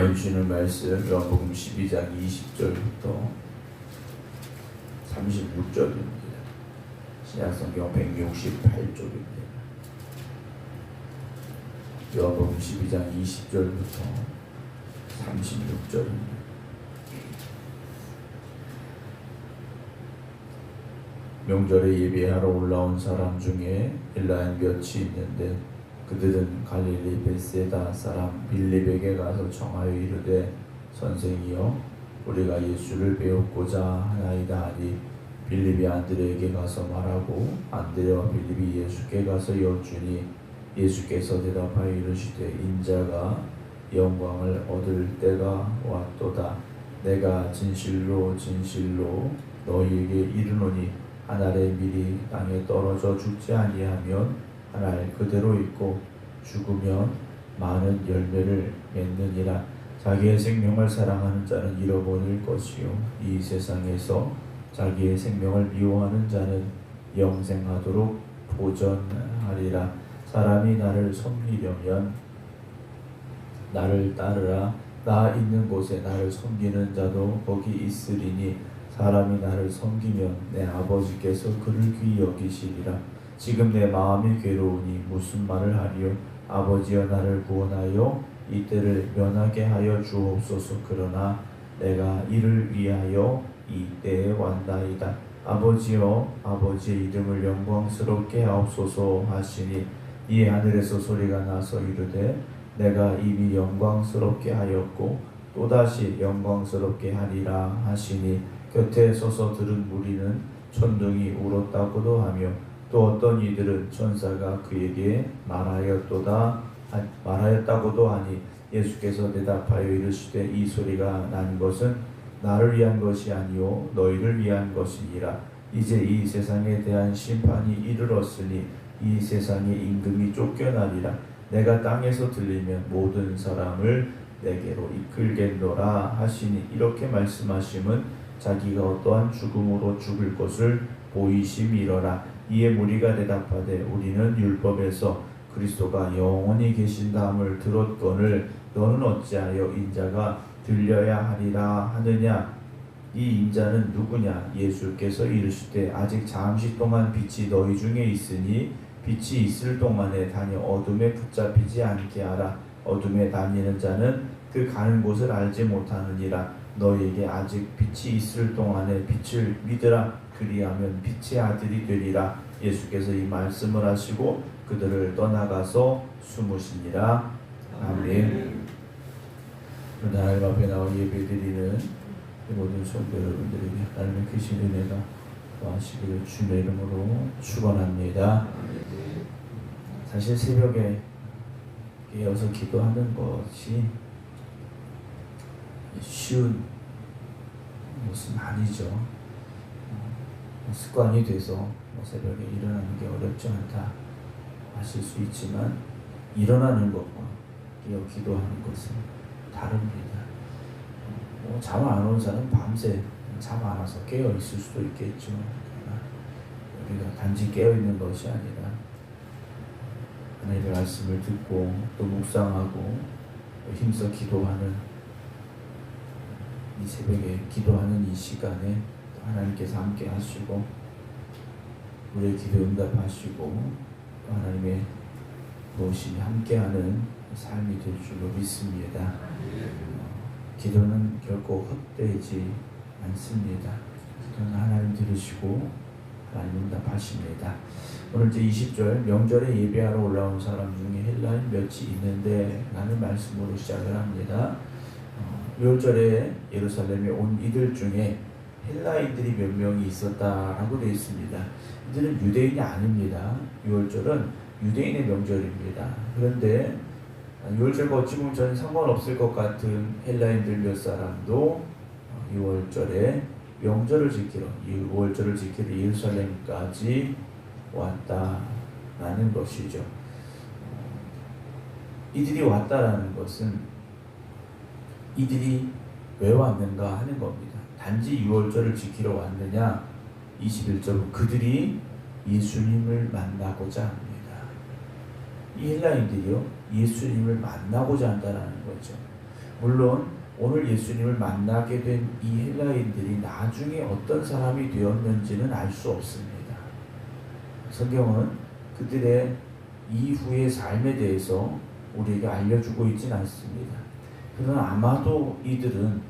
하나님 주시는 말씀 요한복음 12장 20절부터 36절입니다. 신약성경 168쪽입니다. 요한복음 12장 20절부터 36절입니다. 명절에 예배하러 올라온 사람 중에 헬라인 몇이 있는데 그들은 갈릴리 벳세다 사람 빌립에게 가서 청하여 이르되 선생이여 우리가 예수를 배우고자 하나이다 하니 빌립이 안드레에게 가서 말하고 안드레와 빌립이 예수께 가서 여쭈니 예수께서 대답하여 이르시되 인자가 영광을 얻을 때가 왔도다. 내가 진실로 진실로 너희에게 이르노니 한 알의 밀이 땅에 떨어져 죽지 아니하면 한 알 그대로 있고 죽으면 많은 열매를 맺느니라. 자기의 생명을 사랑하는 자는 잃어버릴 것이요 이 세상에서 자기의 생명을 미워하는 자는 영생하도록 보전하리라. 사람이 나를 섬기려면 나를 따르라. 나 있는 곳에 나를 섬기는 자도 거기 있으리니 사람이 나를 섬기면 내 아버지께서 그를 귀히 여기시리라. 지금 내 마음이 괴로우니 무슨 말을 하리요. 아버지여 나를 구원하여 이 때를 면하게 하여 주옵소서. 그러나 내가 이를 위하여 이 때에 왔나이다. 아버지여 아버지의 이름을 영광스럽게 하옵소서 하시니 이에 하늘에서 소리가 나서 이르되 내가 이미 영광스럽게 하였고 또다시 영광스럽게 하리라 하시니 곁에 서서 들은 무리는 천둥이 울었다고도 하며 또 어떤 이들은 천사가 그에게 말하였다고도 하니 예수께서 대답하여 이르시되 이 소리가 난 것은 나를 위한 것이 아니요 너희를 위한 것이니라. 이제 이 세상에 대한 심판이 이르렀으니 이 세상의 임금이 쫓겨나리라. 내가 땅에서 들리면 모든 사람을 내게로 이끌겠노라 하시니 이렇게 말씀하심은 자기가 어떠한 죽음으로 죽을 것을 보이심이러라. 이에 무리가 대답하되 우리는 율법에서 그리스도가 영원히 계신다함을 들었거늘 너는 어찌하여 인자가 들려야 하리라 하느냐. 이 인자는 누구냐. 예수께서 이르시되 아직 잠시 동안 빛이 너희 중에 있으니 빛이 있을 동안에 다녀 어둠에 붙잡히지 않게 하라. 어둠에 다니는 자는 그 가는 곳을 알지 못하느니라. 너희에게 아직 빛이 있을 동안에 빛을 믿으라. 그리하면 빛의 아들이 되리라. 예수께서 이 말씀을 하시고 그들을 떠나가서 숨으시니라. 아멘. 하나님 앞에 나와 예배드리는 모든 성도 여러분들에게 하나님의 크신 은혜가 더하시기를 주의 이름으로 축원합니다. 사실 새벽에 깨어서 기도하는 것이 쉬운 것은 아니죠. 습관이 돼서 새벽에 일어나는 게 어렵지 않다 하실 수 있지만 일어나는 것과 깨어 기도하는 것은 다릅니다. 잠 안 오는 사람은 밤새 잠 안 와서 깨어 있을 수도 있겠죠. 그러나 우리가 단지 깨어 있는 것이 아니라 하나님의 말씀을 듣고 또 묵상하고 또 힘써 기도하는 이 새벽에 기도하는 이 시간에 하나님께서 함께 하시고 우리의 기도 응답하시고 또 하나님의 도우심이 함께하는 삶이 될 줄로 믿습니다. 기도는 결코 헛되지 않습니다. 기도는 하나님 들으시고 하나님 응답하십니다. 오늘 제 20절 명절에 예배하러 올라온 사람 중에 헬라인 몇이 있는데 라는 말씀으로 시작을 합니다. 6월절에 예루살렘에 온 이들 중에 헬라인들이 몇 명이 있었다라고 되어 있습니다. 이들은 유대인이 아닙니다. 6월절은 유대인의 명절입니다. 그런데 6월절과 어찌 보면 저는 상관없을 것 같은 헬라인들 몇 사람도 6월절에 명절을 지키러 6월절을 지키러 예루살렘까지 왔다라는 것이죠. 이들이 왔다라는 것은 이들이 왜 왔는가 하는 겁니다. 단지 6월절을 지키러 왔느냐? 21절 그들이 예수님을 만나고자 합니다. 이 헬라인들이요 예수님을 만나고자 한다는 거죠. 물론 오늘 예수님을 만나게 된 이 헬라인들이 나중에 어떤 사람이 되었는지는 알 수 없습니다. 성경은 그들의 이후의 삶에 대해서 우리에게 알려주고 있지는 않습니다. 그러나 아마도 이들은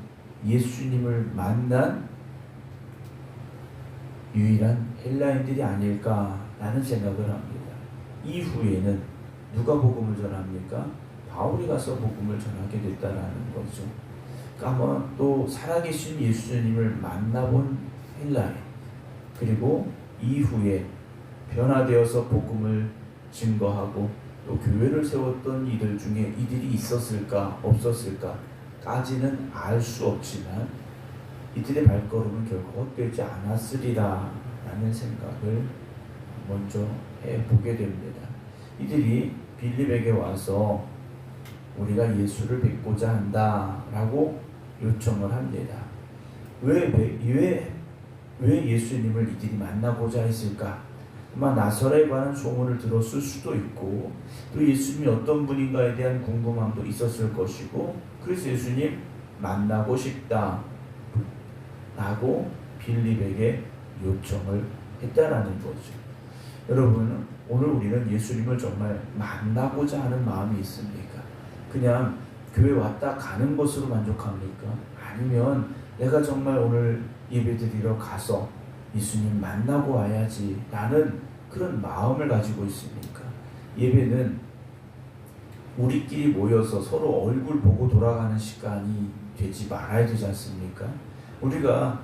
예수님을 만난 유일한 헬라인들이 아닐까라는 생각을 합니다. 이후에는 누가 복음을 전합니까? 바울이 가서 복음을 전하게 됐다라는 거죠. 아마 또 살아계신 예수님을 만나본 헬라인, 그리고 이후에 변화되어서 복음을 증거하고 또 교회를 세웠던 이들 중에 이들이 있었을까 없었을까까지는 알 수 없지만 이들의 발걸음은 결코 헛되지 않았으리라 라는 생각을 먼저 해보게 됩니다. 이들이 빌립에게 와서 우리가 예수를 뵙고자 한다 라고 요청을 합니다. 왜 예수님을 이들이 만나고자 했을까? 아마 나사렛에 관한 소문을 들었을 수도 있고 또 예수님이 어떤 분인가에 대한 궁금함도 있었을 것이고 그래서 예수님 만나고 싶다 라고 빌립에게 요청을 했다라는 거죠. 여러분, 오늘 우리는 예수님을 정말 만나고자 하는 마음이 있습니까? 그냥 교회 왔다 가는 것으로 만족합니까? 아니면 내가 정말 오늘 예배드리러 가서 예수님 만나고 와야지 라는 그런 마음을 가지고 있습니까? 예배는 우리끼리 모여서 서로 얼굴 보고 돌아가는 시간이 되지 말아야 되지 않습니까? 우리가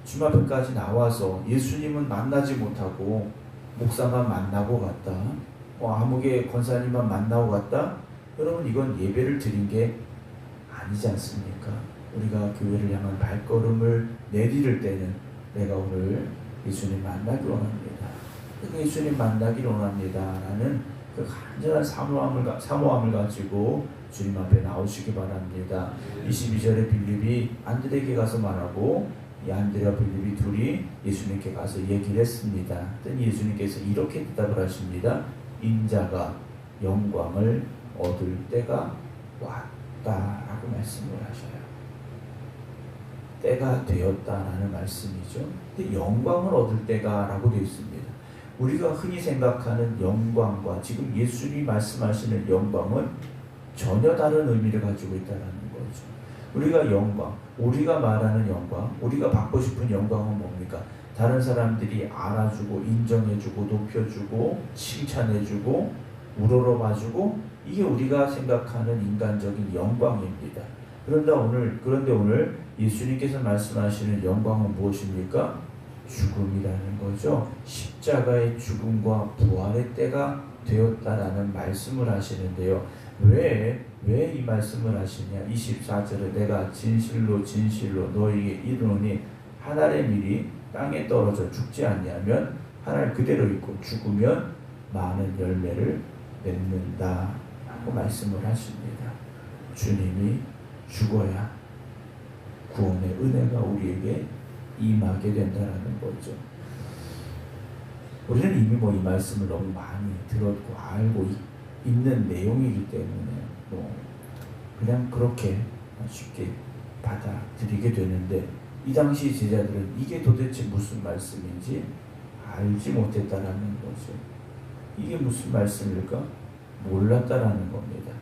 주님 앞에까지 나와서 예수님은 만나지 못하고 목사만 만나고 갔다, 아무개 권사님만 만나고 갔다, 여러분 이건 예배를 드린 게 아니지 않습니까? 우리가 교회를 향한 발걸음을 내디딜 때는 내가 오늘 예수님 만나기를 원합니다. 예수님 만나기를 원합니다 라는 그 간절한 사모함을 가지고 주님 앞에 나오시기 바랍니다. 22절에 빌립이 안드레에게 가서 말하고 이 안드레와 빌립이 둘이 예수님께 가서 얘기를 했습니다. 그랬더니 예수님께서 이렇게 대답을 하십니다. 인자가 영광을 얻을 때가 왔다라고 말씀을 하셔요. 때가 되었다라는 말씀이죠. 근데 영광을 얻을 때가 라고 되어 있습니다. 우리가 흔히 생각하는 영광과 지금 예수님이 말씀하시는 영광은 전혀 다른 의미를 가지고 있다는 거죠. 우리가 영광, 우리가 말하는 영광, 우리가 받고 싶은 영광은 뭡니까? 다른 사람들이 알아주고 인정해주고 높여주고 칭찬해주고 우러러봐주고 이게 우리가 생각하는 인간적인 영광입니다. 그런데 오늘 예수님께서 말씀하시는 영광은 무엇입니까? 죽음이라는 거죠. 십자가의 죽음과 부활의 때가 되었다라는 말씀을 하시는데요. 왜 이 말씀을 하시냐? 24절에 내가 진실로 너희에게 이르노니 한 알의 밀이 땅에 떨어져 죽지 않냐면 한 알 그대로 있고 죽으면 많은 열매를 맺는다 라고 말씀을 하십니다. 주님이 죽어야 구원의 은혜가 우리에게 임하게 된다는 거죠. 우리는 이미 이 말씀을 너무 많이 들었고 알고 있는 내용이기 때문에 그냥 그렇게 쉽게 받아들이게 되는데 이 당시 제자들은 이게 도대체 무슨 말씀인지 알지 못했다라는 거죠. 이게 무슨 말씀일까? 몰랐다라는 겁니다.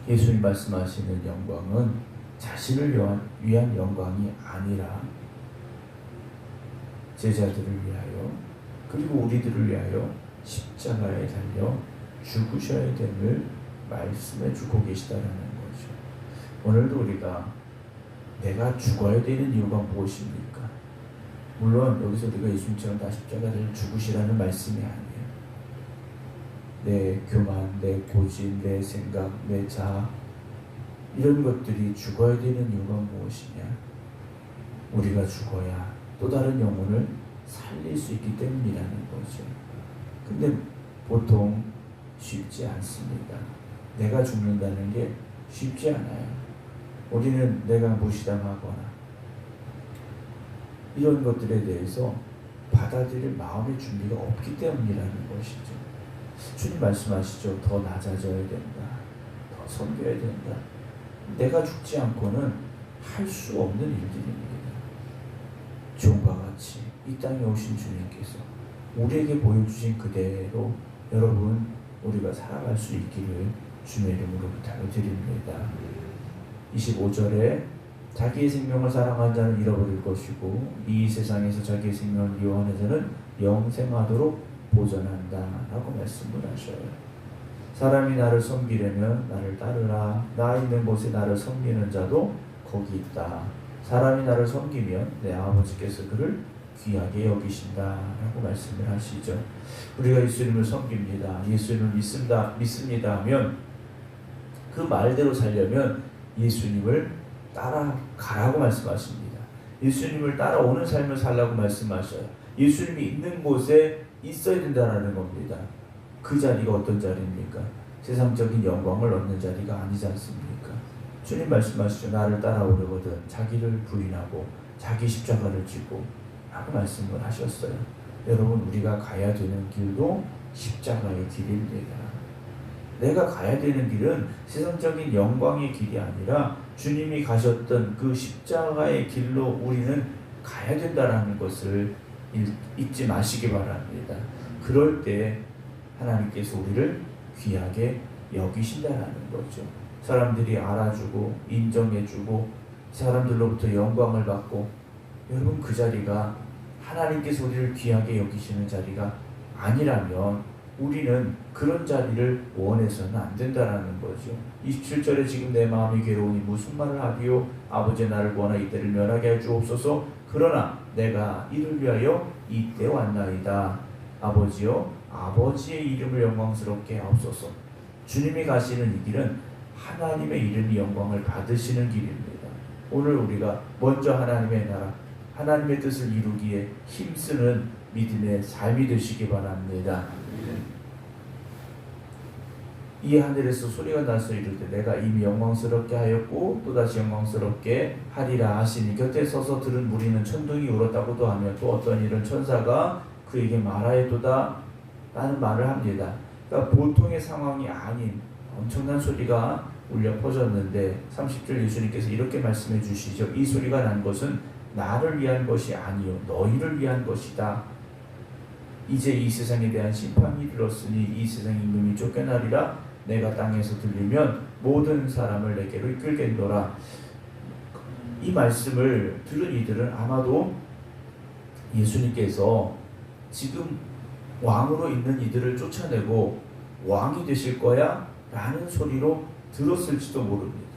예수님 말씀하시는 영광은 자신을 위한 영광이 아니라 제자들을 위하여 그리고 우리들을 위하여 십자가에 달려 죽으셔야 됨을 말씀해 주고 계시다라는 거죠. 오늘도 우리가 내가 죽어야 되는 이유가 무엇입니까? 물론 여기서 우리가 예수님처럼 다 십자가에 달려 죽으시라는 말씀이 아니에요. 내 교만, 내 고집, 내 생각, 내 자아 이런 것들이 죽어야 되는 이유가 무엇이냐? 우리가 죽어야 또 다른 영혼을 살릴 수 있기 때문이라는 거죠. 근데 보통 쉽지 않습니다. 내가 죽는다는 게 쉽지 않아요. 우리는 내가 무시당하거나 이런 것들에 대해서 받아들일 마음의 준비가 없기 때문이라는 것이죠. 주님 말씀하시죠. 더 낮아져야 된다. 더 섬겨야 된다. 내가 죽지 않고는 할 수 없는 일들입니다. 종과 같이 이 땅에 오신 주님께서 우리에게 보여주신 그대로 여러분 우리가 살아갈 수 있기를 주님의 이름으로 부탁드립니다. 25절에 자기의 생명을 사랑하는 자는 잃어버릴 것이고 이 세상에서 자기의 생명을 미워하는 자는 영생하도록 보전한다 라고 말씀을 하셔요. 사람이 나를 섬기려면 나를 따르라. 나 있는 곳에 나를 섬기는 자도 거기 있다. 사람이 나를 섬기면 내 아버지께서 그를 귀하게 여기신다 라고 말씀을 하시죠. 우리가 예수님을 섬깁니다. 예수님을 믿습니다 하면 그 말대로 살려면 예수님을 따라가라고 말씀하십니다. 예수님을 따라오는 삶을 살라고 말씀하셔요. 예수님이 있는 곳에 있어야 된다는 겁니다. 그 자리가 어떤 자리입니까? 세상적인 영광을 얻는 자리가 아니지 않습니까? 주님 말씀하시죠. 나를 따라오려거든 자기를 부인하고 자기 십자가를 지고 라고 말씀을 하셨어요. 여러분 우리가 가야 되는 길도 십자가의 길입니다. 내가 가야 되는 길은 세상적인 영광의 길이 아니라 주님이 가셨던 그 십자가의 길로 우리는 가야 된다는 것을 잊지 마시기 바랍니다. 그럴 때 하나님께서 우리를 귀하게 여기신다는 거죠. 사람들이 알아주고 인정해주고 사람들로부터 영광을 받고 여러분 그 자리가 하나님께서 우리를 귀하게 여기시는 자리가 아니라면 우리는 그런 자리를 원해서는 안 된다는 거죠. 27절에 지금 내 마음이 괴로우니 무슨 말을 하리요? 아버지 나를 구하나 이때를 면하게 해 주옵소서. 그러나 내가 이를 위하여 이때 왔나이다. 아버지여 아버지의 이름을 영광스럽게 하옵소서. 주님이 가시는 이 길은 하나님의 이름이 영광을 받으시는 길입니다. 오늘 우리가 먼저 하나님의 나라 하나님의 뜻을 이루기에 힘쓰는 믿음의 삶이 되시기 바랍니다. 이 하늘에서 소리가 나서 이르되 내가 이미 영광스럽게 하였고 또다시 영광스럽게 하리라 하시니 곁에 서서 들은 무리는 천둥이 울었다고도 하며 또 어떤 이런 천사가 그에게 말하였도다 라는 말을 합니다. 그러니까 보통의 상황이 아닌 엄청난 소리가 울려 퍼졌는데 30절 예수님께서 이렇게 말씀해 주시죠. 이 소리가 난 것은 나를 위한 것이 아니요 너희를 위한 것이다. 이제 이 세상에 대한 심판이 이르렀으니 이 세상 임금이 쫓겨나리라. 내가 땅에서 들리면 모든 사람을 내게로 이끌겠노라. 이 말씀을 들은 이들은 아마도 예수님께서 지금 왕으로 있는 이들을 쫓아내고 왕이 되실 거야 라는 소리로 들었을지도 모릅니다.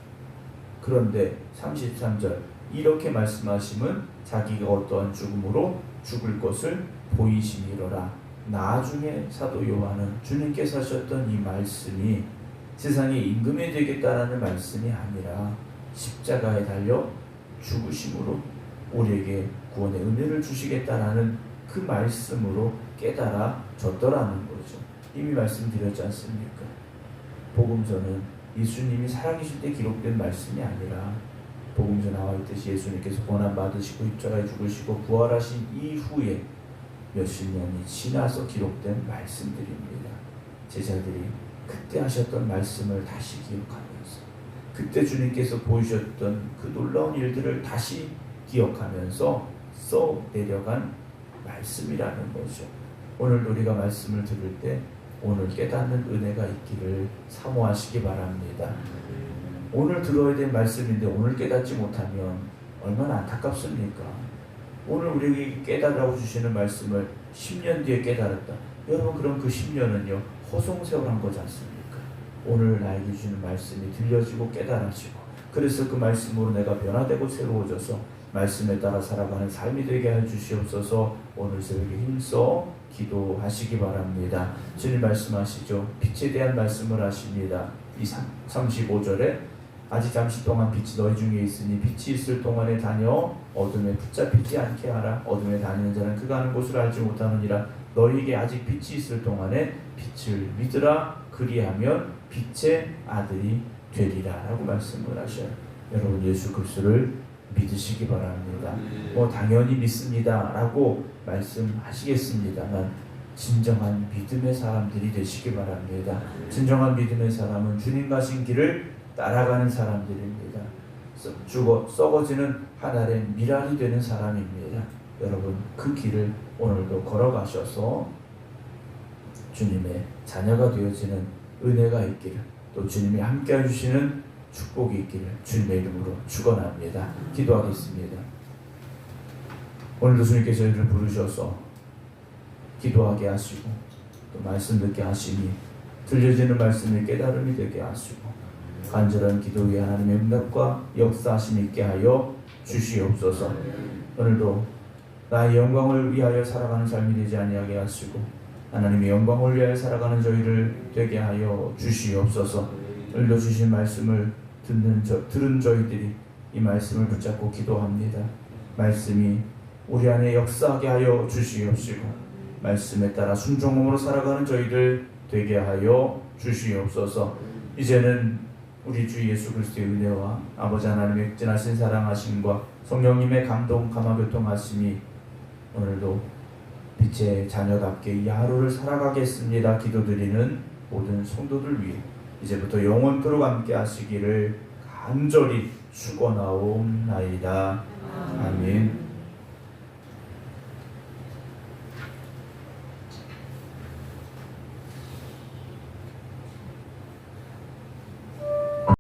그런데 33절 이렇게 말씀하심은 자기가 어떠한 죽음으로 죽을 것을 보이심이로라. 나중에 사도 요한은 주님께서 하셨던 이 말씀이 세상의 임금이 되겠다라는 말씀이 아니라 십자가에 달려 죽으심으로 우리에게 구원의 은혜를 주시겠다라는 그 말씀으로 깨달아졌더라는 거죠. 이미 말씀드렸지 않습니까? 복음서는 예수님이 살아계실 때 기록된 말씀이 아니라 복음서 나와 있듯이 예수님께서 고난 받으시고 십자가에 죽으시고 부활하신 이후에 몇십 년이 지나서 기록된 말씀들입니다. 제자들이 그때 하셨던 말씀을 다시 기억하면서 그때 주님께서 보여주셨던 그 놀라운 일들을 다시 기억하면서 써 내려간 말씀이라는 거죠. 오늘 우리가 말씀을 들을 때 오늘 깨닫는 은혜가 있기를 사모하시기 바랍니다. 오늘 들어야 될 말씀인데 오늘 깨닫지 못하면 얼마나 안타깝습니까? 오늘 우리에게 깨달으라고 주시는 말씀을 10년 뒤에 깨달았다. 여러분 그럼 그 10년은요 허송세월한 거지 않습니까? 오늘 나에게 주시는 말씀이 들려지고 깨달아지고 그래서 그 말씀으로 내가 변화되고 새로워져서 말씀에 따라 살아가는 삶이 되게 해 주시옵소서. 오늘 새벽에 힘써 기도하시기 바랍니다. 주님 말씀하시죠. 빛에 대한 말씀을 하십니다. 이 35절에 아직 잠시 동안 빛이 너희 중에 있으니 빛이 있을 동안에 다녀 어둠에 붙잡히지 않게 하라. 어둠에 다니는 자는 그가 하는 곳을 알지 못하느니라. 너희에게 아직 빛이 있을 동안에 빛을 믿으라. 그리하면 빛의 아들이 되리라 라고 말씀을 하셔요. 여러분 예수 그리스도를 믿으시기 바랍니다. 당연히 믿습니다 라고 말씀하시겠습니다만 진정한 믿음의 사람들이 되시기 바랍니다. 진정한 믿음의 사람은 주님 가신 길을 따라가는 사람들입니다. 썩어지는 한 알의 밀알이 되는 사람입니다. 여러분, 그 길을 오늘도 걸어가셔서 주님의 자녀가 되어지는 은혜가 있기를, 또 주님이 함께 해주시는 축복이 있기를 주님의 이름으로 축원합니다. 기도하겠습니다. 오늘도 주님께서 저희를 부르셔서 기도하게 하시고 또 말씀 듣게 하시니 들려지는 말씀이 깨달음이 되게 하시고 간절한 기도에 하나님의 응답과 역사하심 있게 하여 주시옵소서. 오늘도 나의 영광을 위하여 살아가는 삶이 되지 아니하게 하시고 하나님의 영광을 위하여 살아가는 저희를 되게 하여 주시옵소서. 오늘도 주신 말씀을 들은 저희들이 이 말씀을 붙잡고 기도합니다. 말씀이 우리 안에 역사하게 하여 주시옵시고 말씀에 따라 순종함으로 살아가는 저희들 되게 하여 주시옵소서. 이제는 우리 주 예수 그리스도의 은혜와 아버지 하나님의 극진하신 사랑하심과 성령님의 감동 감화교통하심이 오늘도 빛의 자녀답게 이 하루를 살아가겠습니다. 기도드리는 모든 성도들 위해 이제부터 영원토록 함께 하시기를 간절히 축원하옵나이다. 아멘.